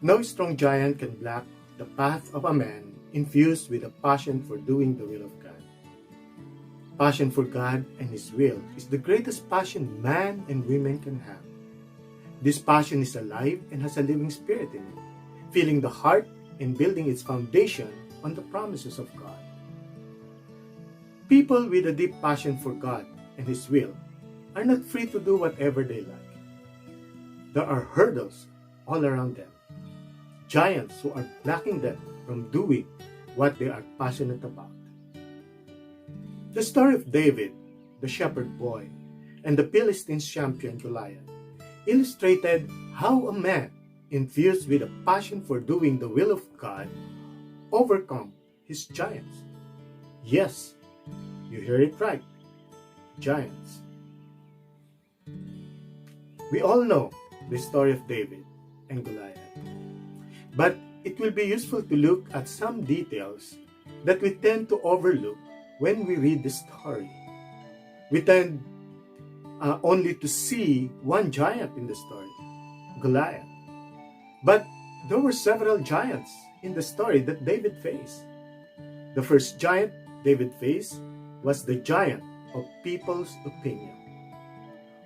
No strong giant can block the path of a man infused with a passion for doing the will of God. Passion for God and His will is the greatest passion man and women can have. This passion is alive and has a living spirit in it, filling the heart and building its foundation on the promises of God. People with a deep passion for God and His will are not free to do whatever they like. There are hurdles all around them, giants who are blocking them from doing what they are passionate about. The story of David, the shepherd boy, and the Philistines champion Goliath illustrated how a man infused with a passion for doing the will of God overcome his giants. Yes, you hear it right, giants. We all know the story of David and Goliath, but it will be useful to look at some details that we tend to overlook when we read the story. We tend only to see one giant in the story, Goliath. But there were several giants in the story that David faced. The first giant David faced was the giant of people's opinion.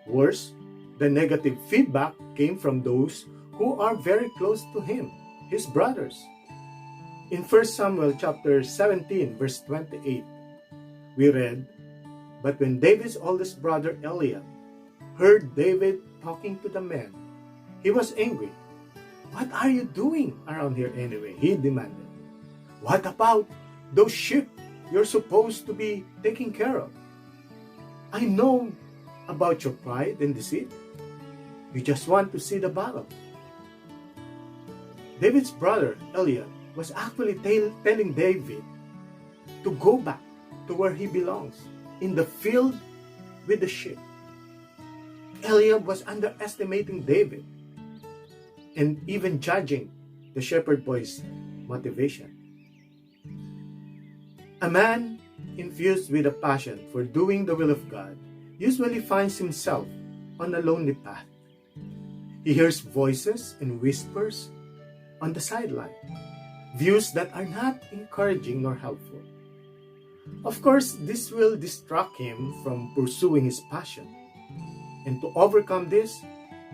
Worse, the negative feedback came from those who are very close to him, his brothers. In 1 Samuel chapter 17, verse 28, we read, "But when David's oldest brother Eliab heard David talking to the men, he was angry. 'What are you doing around here anyway?' he demanded. 'What about those sheep you're supposed to be taking care of? I know about your pride and deceit. You just want to see the battle.' David's brother Eliab was actually telling David to go back to where he belongs, in the field with the sheep. Eliab was underestimating David and even judging the shepherd boy's motivation. A man infused with a passion for doing the will of God usually finds himself on a lonely path. He hears voices and whispers on the sideline, views that are not encouraging nor helpful. Of course, this will distract him from pursuing his passion. And to overcome this,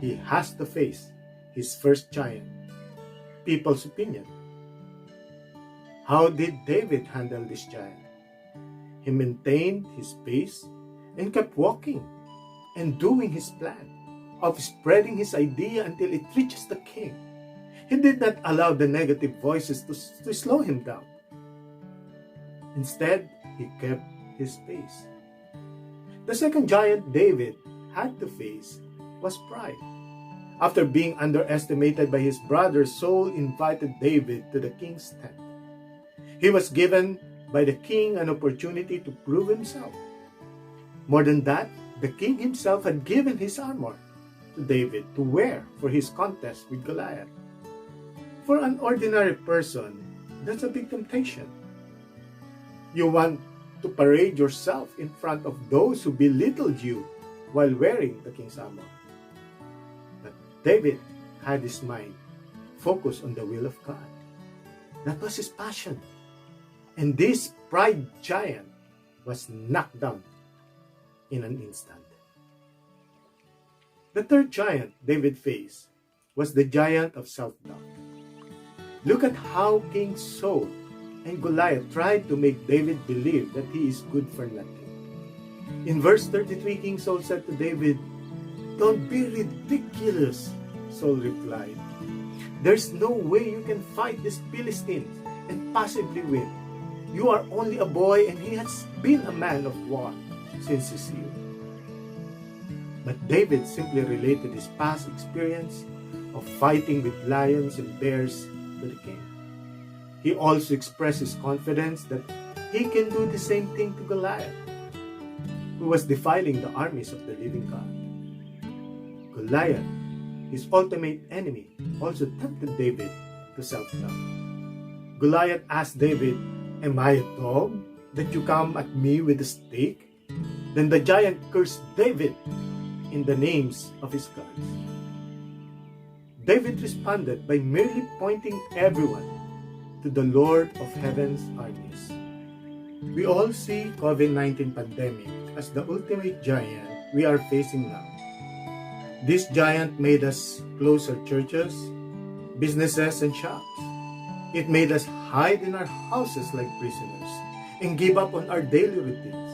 he has to face his first giant, people's opinion. How did David handle this giant? He maintained his pace and kept walking and doing his plan of spreading his idea until it reaches the king. He did not allow the negative voices to slow him down. Instead, he kept his pace. The second giant David had to face was pride. After being underestimated by his brother, Saul invited David to the king's tent. He was given by the king an opportunity to prove himself. More than that, the king himself had given his armor to David to wear for his contest with Goliath. For an ordinary person, that's a big temptation. You want to parade yourself in front of those who belittled you while wearing the king's armor. But David had his mind focused on the will of God. That was his passion. And this pride giant was knocked down in an instant. The third giant David faced was the giant of self-doubt. Look at how King Saul and Goliath tried to make David believe that he is good for nothing. In verse 33, King Saul said to David, "Don't be ridiculous," Saul replied. "There's no way you can fight these Philistines and possibly win. You are only a boy and he has been a man of war since his youth." But David simply related his past experience of fighting with lions and bears to the king. He also expressed his confidence that he can do the same thing to Goliath, who was defiling the armies of the living God. Goliath, his ultimate enemy, also tempted David to self-doubt. Goliath asked David, "Am I a dog that you come at me with a stick?" Then the giant cursed David in the names of his gods. David responded by merely pointing everyone to the Lord of Heaven's armies. We all see COVID-19 pandemic as the ultimate giant we are facing now. This giant made us close our churches, businesses, and shops. It made us hide in our houses like prisoners and give up on our daily routines.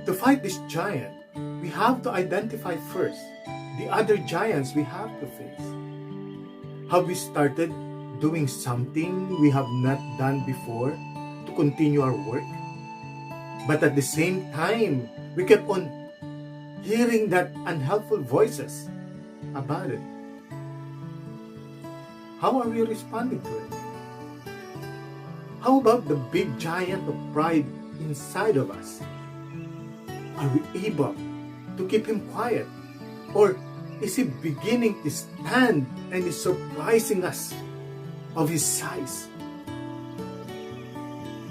To fight this giant, we have to identify first the other giants we have to face. Have we started doing something we have not done before to continue our work? But at the same time, we kept on hearing that unhelpful voices about it. How are we responding to it? How about the big giant of pride inside of us? Are we able to keep him quiet? Or is he beginning to stand and is surprising us of his size?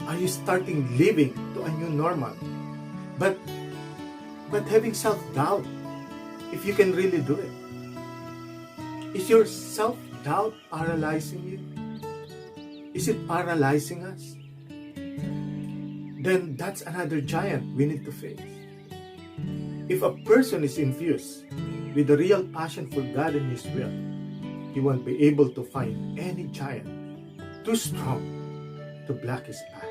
Are you starting living to a new normal, but having self-doubt if you can really do it? Is your self-doubt paralyzing you? Is it paralyzing us? Then that's another giant we need to face. If a person is infused with a real passion for God and His will, he won't be able to find any giant too strong to block his path.